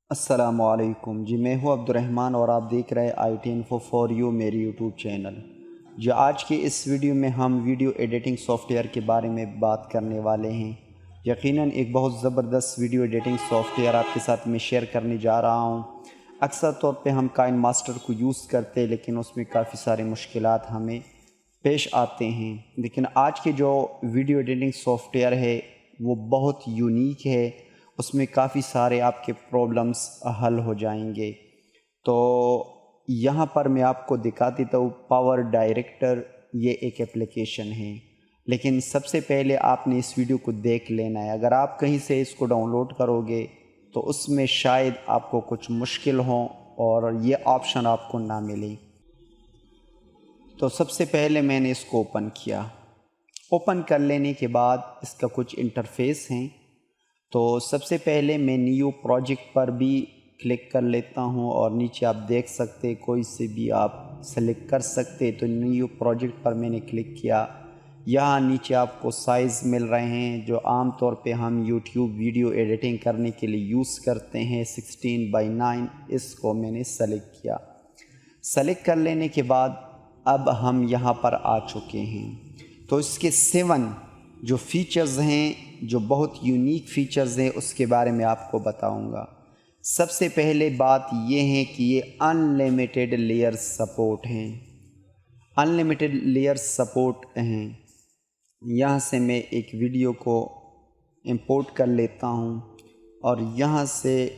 السلام علیکم جی، میں ہوں عبد الرحمن اور آپ دیکھ رہے I T info for you میری یوٹیوب چینل۔ جو آج کی اس ویڈیو میں ہم ویڈیو ایڈیٹنگ سافٹ ویئر کے بارے میں بات کرنے والے ہیں۔ یقیناً ایک بہت زبردست ویڈیو ایڈیٹنگ سافٹ ویئر آپ کے ساتھ میں شیئر کرنے جا رہا ہوں۔ اکثر طور پہ ہم کائن ماسٹر کو یوز کرتے لیکن اس میں کافی سارے مشکلات ہمیں پیش آتے ہیں، لیکن آج کے جو ویڈیو ایڈیٹنگ سافٹ ویئر ہے وہ بہت یونیک ہے، اس میں کافی سارے آپ کے پرابلمس حل ہو جائیں گے۔ تو یہاں پر میں آپ کو دکھا دیتا ہوں پاور ڈائریکٹر، یہ ایک اپلیکیشن ہے، لیکن سب سے پہلے آپ نے اس ویڈیو کو دیکھ لینا ہے۔ اگر آپ کہیں سے اس کو ڈاؤن لوڈ کرو گے تو اس میں شاید آپ کو کچھ مشکل ہوں اور یہ آپشن آپ کو نہ ملے۔ تو سب سے پہلے میں نے اس کو اوپن کیا۔ اوپن کر لینے کے بعد اس کا کچھ انٹرفیس ہیں۔ تو سب سے پہلے میں نیو پروجیکٹ پر بھی کلک کر لیتا ہوں اور نیچے آپ دیکھ سکتے کوئی سے بھی آپ سلیکٹ کر سکتے۔ تو نیو پروجیکٹ پر میں نے کلک کیا۔ یہاں نیچے آپ کو سائز مل رہے ہیں جو عام طور پہ ہم یوٹیوب ویڈیو ایڈیٹنگ کرنے کے لیے یوز کرتے ہیں، 16:9۔ اس کو میں نے سلیکٹ کیا۔ سلیکٹ کر لینے کے بعد اب ہم یہاں پر آ چکے ہیں۔ تو اس کے 7 جو فیچرز ہیں، جو بہت یونیک فیچرز ہیں، اس کے بارے میں آپ کو بتاؤں گا۔ سب سے پہلے بات یہ ہے کہ یہ انلیمیٹڈ لیئر سپورٹ ہیں، انلیمیٹڈ لیئر سپورٹ ہیں۔ یہاں سے میں ایک ویڈیو کو امپورٹ کر لیتا ہوں اور یہاں سے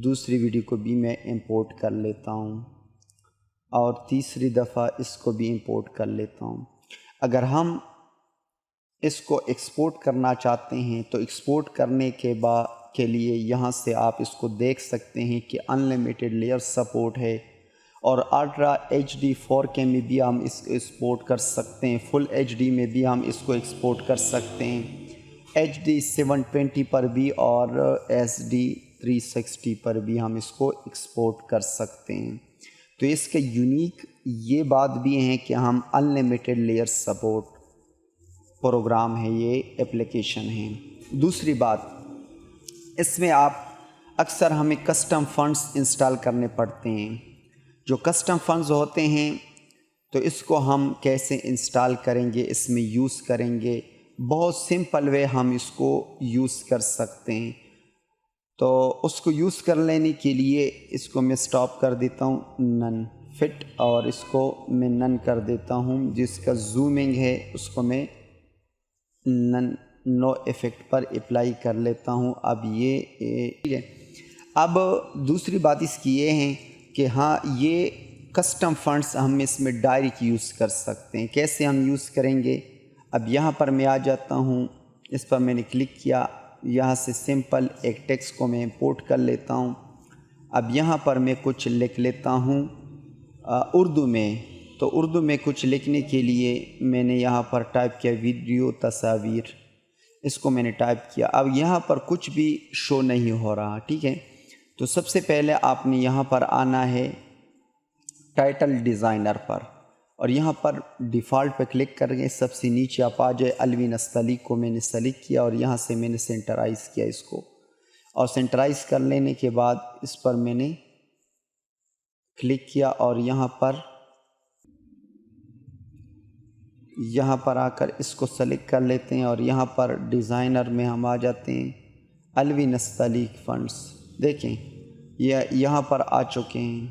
دوسری ویڈیو کو بھی میں امپورٹ کر لیتا ہوں اور تیسری دفعہ اس کو بھی امپورٹ کر لیتا ہوں۔ اگر ہم اس کو ایکسپورٹ کرنا چاہتے ہیں تو ایکسپورٹ کرنے کے لیے یہاں سے آپ اس کو دیکھ سکتے ہیں کہ انلیمیٹڈ لیئر سپورٹ ہے، اور الٹرا ایچ ڈی 4K میں بھی ہم اس کو ایکسپورٹ کر سکتے ہیں، فل ایچ ڈی میں بھی ہم اس کو ایکسپورٹ کر سکتے ہیں، ایچ ڈی 720 پر بھی اور ایس ڈی 360 پر بھی ہم اس کو ایکسپورٹ کر سکتے ہیں۔ تو اس کے یونیک یہ بات بھی ہے کہ ہم انلیمیٹڈ لیئر سپورٹ پروگرام ہے، یہ اپلیکیشن ہے۔ دوسری بات، اس میں آپ اکثر ہمیں کسٹم فنڈز انسٹال کرنے پڑتے ہیں۔ جو کسٹم فنڈز ہوتے ہیں تو اس کو ہم کیسے انسٹال کریں گے، اس میں یوز کریں گے، بہت سمپل وے ہم اس کو یوز کر سکتے ہیں۔ تو اس کو یوز کر لینے کے لیے اس کو میں سٹاپ کر دیتا ہوں نن فٹ، اور اس کو میں نن کر دیتا ہوں، جس کا زومنگ ہے اس کو میں نو ایفیکٹ پر اپلائی کر لیتا ہوں۔ اب یہ اب دوسری بات اس کی یہ ہے کہ ہاں یہ کسٹم فنڈز ہم اس میں ڈائریکٹ یوز کر سکتے ہیں۔ کیسے ہم یوز کریں گے؟ اب یہاں پر میں آ جاتا ہوں، اس پر میں نے کلک کیا، یہاں سے سمپل ایک ٹیکسٹ کو میں امپورٹ کر لیتا ہوں۔ اب یہاں پر میں کچھ لکھ لیتا ہوں اردو میں۔ تو اردو میں کچھ لکھنے کے لیے میں نے یہاں پر ٹائپ کیا ویڈیو تصاویر، اس کو میں نے ٹائپ کیا۔ اب یہاں پر کچھ بھی شو نہیں ہو رہا، ٹھیک ہے؟ تو سب سے پہلے آپ نے یہاں پر آنا ہے ٹائٹل ڈیزائنر پر، اور یہاں پر ڈیفالٹ پہ کلک کر کے سب سے نیچے آپ آ جائے الوی نستعلیق کو میں نے سلیکٹ کیا، اور یہاں سے میں نے سینٹرائز کیا اس کو، اور سینٹرائز کر لینے کے بعد اس پر میں نے کلک کیا، اور یہاں پر آ کر اس کو سلیکٹ کر لیتے ہیں، اور یہاں پر ڈیزائنر میں ہم آ جاتے ہیں الوی نستعلیق فنڈز۔ دیکھیں یہ یہاں پر آ چکے ہیں،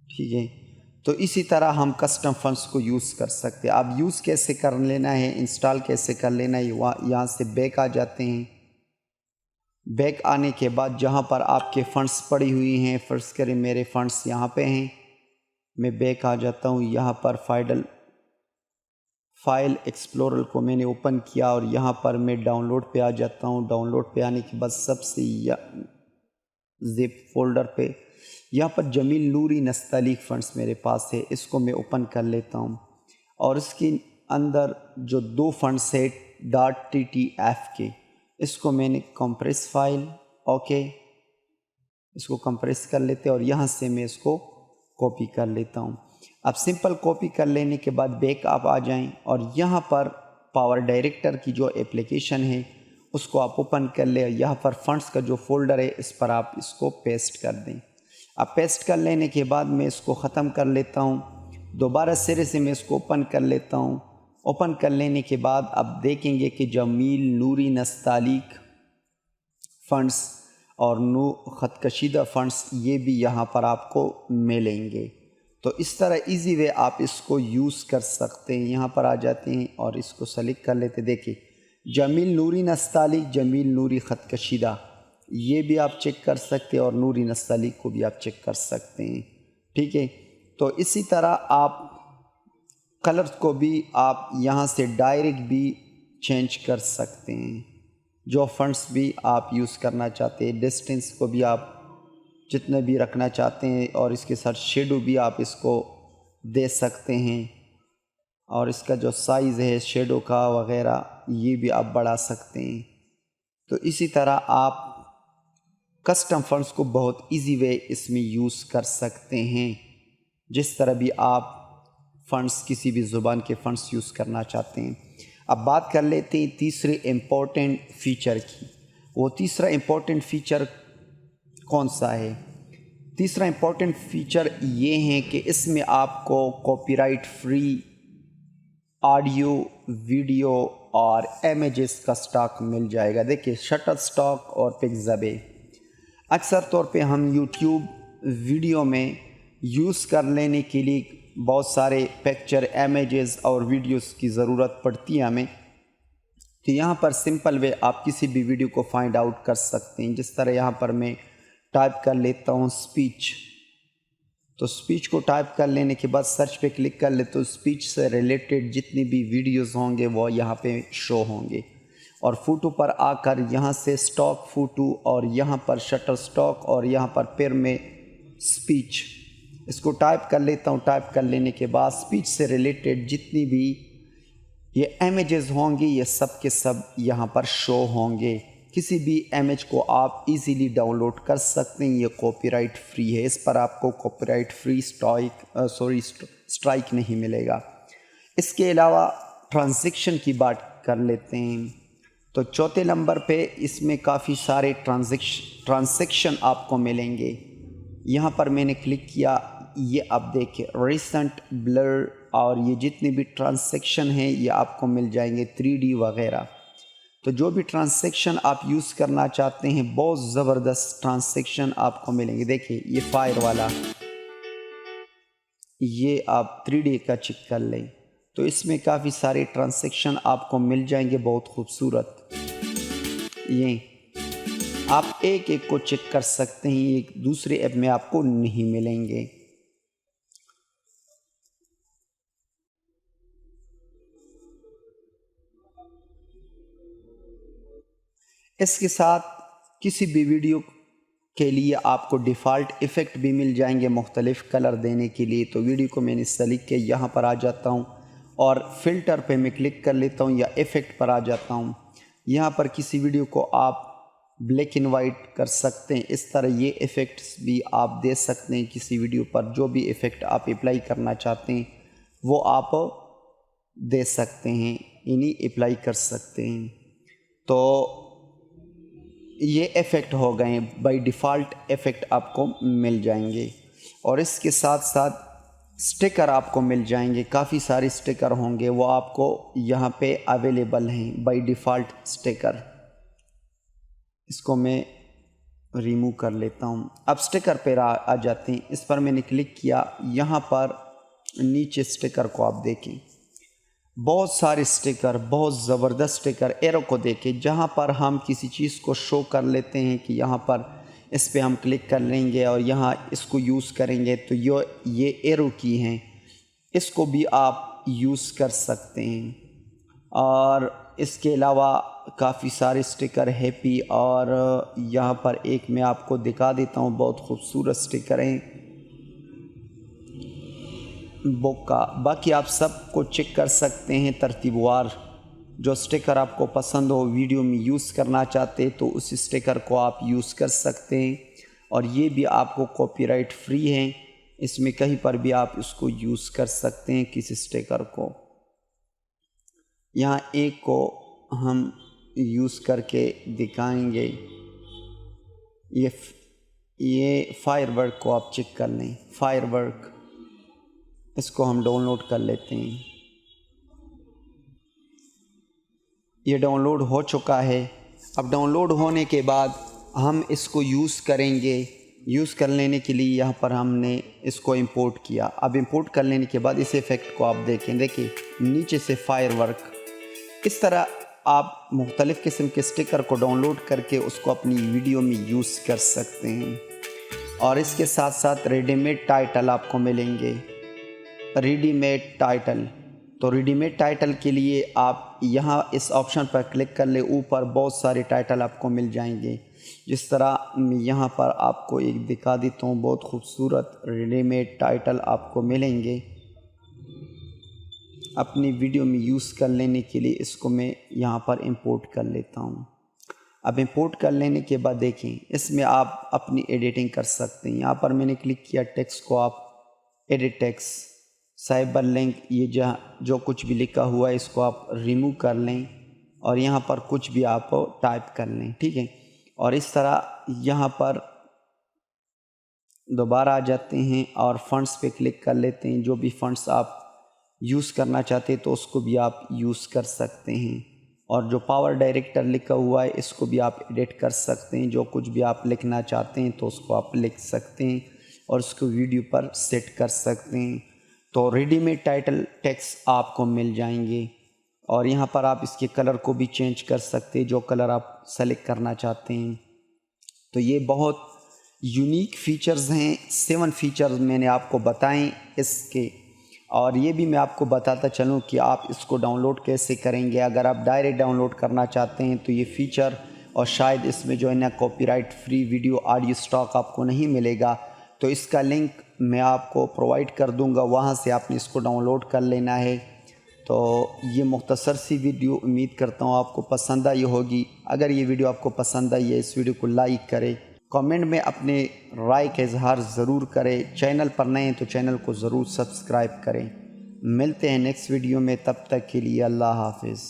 ٹھیک ہے؟ تو اسی طرح ہم کسٹم فنڈز کو یوز کر سکتے ہیں۔ اب یوز کیسے کر لینا ہے، انسٹال کیسے کر لینا ہے، یہاں سے بیک آ جاتے ہیں۔ بیک آنے کے بعد جہاں پر آپ کے فنڈز پڑی ہوئی ہیں، فرض کریں میرے فنڈز یہاں پہ ہیں، میں بیک آ جاتا ہوں، یہاں پر فائل ایکسپلورر کو میں نے اوپن کیا، اور یہاں پر میں ڈاؤن لوڈ پہ آ جاتا ہوں۔ ڈاؤن لوڈ پہ آنے کے بعد سب سے زپ فولڈر پہ یہاں پر جمیل نوری نستعلیق فنڈز میرے پاس ہے، اس کو میں اوپن کر لیتا ہوں، اور اس کے اندر جو 2 فنڈز ہے .ttf کے، اس کو میں نے کمپریس فائل، اوکے، اس کو کمپریس کر لیتے، اور یہاں سے میں اس کو کاپی کر لیتا ہوں۔ اب سمپل کاپی کر لینے کے بعد بیک آپ آ جائیں، اور یہاں پر پاور ڈائریکٹر کی جو اپلیکیشن ہے اس کو آپ اوپن کر لیں. یہاں پر فنڈس کا جو فولڈر ہے اس پر آپ اس کو پیسٹ کر دیں. اب پیسٹ کر لینے کے بعد میں اس کو ختم کر لیتا ہوں. دوبارہ سرے سے میں اس کو اوپن کر لیتا ہوں. اوپن کر لینے کے بعد اب دیکھیں گے کہ جمیل نوری نستعلیق فنڈس اور خط کشیدہ فنڈس یہ بھی یہاں پر آپ کو ملیں گے. تو اس طرح ایزی وے آپ اس کو یوز کر سکتے ہیں. یہاں پر آ جاتے ہیں اور اس کو سلیکٹ کر لیتے. دیکھیں جمیل نوری نستعلیق، جمیل نوری خط کشیدہ، یہ بھی آپ چیک کر سکتے ہیں اور نوری نستعلیق کو بھی آپ چیک کر سکتے ہیں. ٹھیک ہے. تو اسی طرح آپ کلرز کو بھی آپ یہاں سے ڈائریکٹ بھی چینج کر سکتے ہیں. جو فنٹس بھی آپ یوز کرنا چاہتے ہیں، ڈسٹینس کو بھی آپ جتنے بھی رکھنا چاہتے ہیں، اور اس کے ساتھ شیڈو بھی آپ اس کو دے سکتے ہیں، اور اس کا جو سائز ہے شیڈو کا وغیرہ یہ بھی آپ بڑھا سکتے ہیں. تو اسی طرح آپ کسٹم فنٹس کو بہت ایزی وے اس میں یوز کر سکتے ہیں. جس طرح بھی آپ فنٹس کسی بھی زبان کے فنٹس یوز کرنا چاہتے ہیں. اب بات کر لیتے ہیں تیسرے امپورٹنٹ فیچر کی. وہ تیسرا امپورٹنٹ فیچر کون سا ہے؟ تیسرا امپورٹنٹ فیچر یہ ہے کہ اس میں آپ کو copy right free audio, video اور امیجز کا سٹاک مل جائے گا. دیکھیں شٹر سٹاک اور پکسبے اکثر طور پہ ہم یوٹیوب ویڈیو میں یوز کر لینے کے لیے بہت سارے پکچر، امیجز اور ویڈیوز کی ضرورت پڑتی ہے ہمیں. تو یہاں پر سمپل وے آپ کسی بھی ویڈیو کو فائنڈ آؤٹ کر سکتے ہیں. جس طرح یہاں پر میں ٹائپ کر لیتا ہوں اسپیچ. تو اسپیچ کو ٹائپ کر لینے کے بعد سرچ پہ کلک کر لے تو اسپیچ سے ریلیٹڈ جتنی بھی ویڈیوز ہوں گے وہ یہاں پہ شو ہوں گے. اور فوٹو پر آ کر یہاں سے سٹاک فوٹو اور یہاں پر شٹر سٹاک اور یہاں پر پھر میں اسپیچ اس کو ٹائپ کر لیتا ہوں. ٹائپ کر لینے کے بعد اسپیچ سے ریلیٹڈ جتنی بھی یہ امیجز ہوں گے یہ سب کے سب یہاں پر شو ہوں گے. کسی بھی امیج کو آپ ایزیلی ڈاؤن لوڈ کر سکتے ہیں. یہ کاپی رائٹ فری ہے. اس پر آپ کو کاپی رائٹ فری اسٹرائک نہیں ملے گا. اس کے علاوہ ٹرانزیکشن کی بات کر لیتے ہیں. تو چوتھے نمبر پہ اس میں کافی سارے ٹرانزیکشن آپ کو ملیں گے. یہاں پر میں نے کلک کیا. یہ آپ دیکھیں ریسنٹ، بلر اور یہ جتنے بھی ٹرانزیکشن ہیں یہ آپ کو مل جائیں گے، 3D وغیرہ. تو جو بھی ٹرانزیکشن آپ یوز کرنا چاہتے ہیں بہت زبردست ٹرانزیکشن آپ کو ملیں گے. دیکھیں یہ فائر والا، یہ آپ 3D کا چیک کر لیں. تو اس میں کافی سارے ٹرانزیکشن آپ کو مل جائیں گے بہت خوبصورت. یہ آپ ایک ایک کو چیک کر سکتے ہیں. ایک دوسرے ایپ میں آپ کو نہیں ملیں گے. اس کے ساتھ کسی بھی ویڈیو کے لیے آپ کو ڈیفالٹ ایفیکٹ بھی مل جائیں گے مختلف کلر دینے کے لیے. تو ویڈیو کو میں نے سلیکٹ کیا، یہاں پر آ جاتا ہوں اور فلٹر پہ میں کلک کر لیتا ہوں یا ایفیکٹ پر آ جاتا ہوں. یہاں پر کسی ویڈیو کو آپ بلیک اینڈ وائٹ کر سکتے ہیں. اس طرح یہ ایفیکٹس بھی آپ دے سکتے ہیں کسی ویڈیو پر. جو بھی ایفیکٹ آپ اپلائی کرنا چاہتے ہیں وہ آپ دے سکتے ہیں، یعنی اپلائی کر سکتے ہیں. تو یہ ایفیکٹ ہو گئے ہیں، بائی ڈیفالٹ ایفیکٹ آپ کو مل جائیں گے. اور اس کے ساتھ ساتھ سٹیکر آپ کو مل جائیں گے. کافی سارے سٹیکر ہوں گے، وہ آپ کو یہاں پہ اویلیبل ہیں بائی ڈیفالٹ سٹیکر. اس کو میں ریموو کر لیتا ہوں. اب سٹیکر پہ آ جاتے ہیں. اس پر میں نے کلک کیا. یہاں پر نیچے سٹیکر کو آپ دیکھیں، بہت سارے سٹیکر، بہت زبردست سٹیکر. ایرو کو دیکھیں، جہاں پر ہم کسی چیز کو شو کر لیتے ہیں کہ یہاں پر اس پہ ہم کلک کر لیں گے اور یہاں اس کو یوز کریں گے تو یہ ایرو کی ہیں، اس کو بھی آپ یوز کر سکتے ہیں. اور اس کے علاوہ کافی سارے سٹیکر ہیپی، اور یہاں پر ایک میں آپ کو دکھا دیتا ہوں، بہت خوبصورت سٹیکر ہیں بک کا. باقی آپ سب کو چیک کر سکتے ہیں ترتیب وار. جو سٹیکر آپ کو پسند ہو ویڈیو میں یوز کرنا چاہتے تو اس سٹیکر کو آپ یوز کر سکتے ہیں. اور یہ بھی آپ کو کاپی رائٹ فری ہیں، اس میں کہیں پر بھی آپ اس کو یوز کر سکتے ہیں کسی سٹیکر کو. یہاں ایک کو ہم یوز کر کے دکھائیں گے۔ یہ فائر ورک کو آپ چیک کر لیں، فائر ورک اس کو ہم ڈاؤن لوڈ کر لیتے ہیں۔ یہ ڈاؤن لوڈ ہو چکا ہے۔ اب ڈاؤن لوڈ ہونے کے بعد ہم اس کو یوز کریں گے۔ یوز کر لینے کے لیے یہاں پر ہم نے اس کو امپورٹ کیا۔ اب امپورٹ کر لینے کے بعد اس ایفیکٹ کو آپ دیکھیں نیچے سے فائر ورک۔ اس طرح آپ مختلف قسم کے سٹیکر کو ڈاؤن لوڈ کر کے اس کو اپنی ویڈیو میں یوز کر سکتے ہیں۔ اور اس کے ساتھ ساتھ ریڈی میڈ ٹائٹل آپ کو ملیں گے، ریڈی میڈ ٹائٹل۔ تو ریڈی میڈ ٹائٹل کے لیے آپ یہاں اس آپشن پر کلک کر لیں، اوپر بہت سارے ٹائٹل آپ کو مل جائیں گے۔ جس طرح یہاں پر آپ کو ایک دکھا دیتا ہوں، بہت خوبصورت ریڈی میڈ ٹائٹل آپ کو ملیں گے اپنی ویڈیو میں یوز کر لینے کے لیے۔ اس کو میں یہاں پر امپورٹ کر لیتا ہوں۔ اب امپورٹ کر لینے کے بعد دیکھیں اس میں آپ اپنی ایڈیٹنگ کر سکتے ہیں۔ یہاں پر میں نے کلک کیا ٹیکسٹ کو، آپ ایڈٹ ٹیکسٹ، سائبر لنک، یہ جو کچھ بھی لکھا ہوا ہے اس کو آپ ریموو کر لیں اور یہاں پر کچھ بھی آپ ٹائپ کر لیں، ٹھیک ہے۔ اور اس طرح یہاں پر دوبارہ آ جاتے ہیں اور فنٹس پہ کلک کر لیتے ہیں۔ جو بھی فنٹس آپ یوز کرنا چاہتے ہیں تو اس کو بھی آپ یوز کر سکتے ہیں۔ اور جو پاور ڈائریکٹر لکھا ہوا ہے اس کو بھی آپ ایڈٹ کر سکتے ہیں۔ جو کچھ بھی آپ لکھنا چاہتے ہیں تو اس کو آپ لکھ سکتے ہیں اور اس کو ویڈیو پر سیٹ کر سکتے ہیں۔ تو ریڈی میڈ ٹائٹل ٹیکسٹ آپ کو مل جائیں گے اور یہاں پر آپ اس کے کلر کو بھی چینج کر سکتے ہیں، جو کلر آپ سلیکٹ کرنا چاہتے ہیں۔ تو یہ بہت یونیک فیچرز ہیں، 7 فیچرز میں نے آپ کو بتائیں اس کے، اور یہ بھی میں آپ کو بتاتا چلوں کہ آپ اس کو ڈاؤن لوڈ کیسے کریں گے۔ اگر آپ ڈائریکٹ ڈاؤن لوڈ کرنا چاہتے ہیں تو یہ فیچر اور شاید اس میں جو ہے نا copy right free video audio stock آپ کو نہیں ملے گا، تو اس کا لنک میں آپ کو پرووائڈ کر دوں گا، وہاں سے آپ نے اس کو ڈاؤن لوڈ کر لینا ہے۔ تو یہ مختصر سی ویڈیو، امید کرتا ہوں آپ کو پسند آئی ہوگی۔ اگر یہ ویڈیو آپ کو پسند آئی ہے، اس ویڈیو کو لائک کریں، کامنٹ میں اپنے رائے کا اظہار ضرور کریں۔ چینل پر نئے ہیں تو چینل کو ضرور سبسکرائب کریں۔ ملتے ہیں نیکسٹ ویڈیو میں، تب تک کے لیے اللہ حافظ۔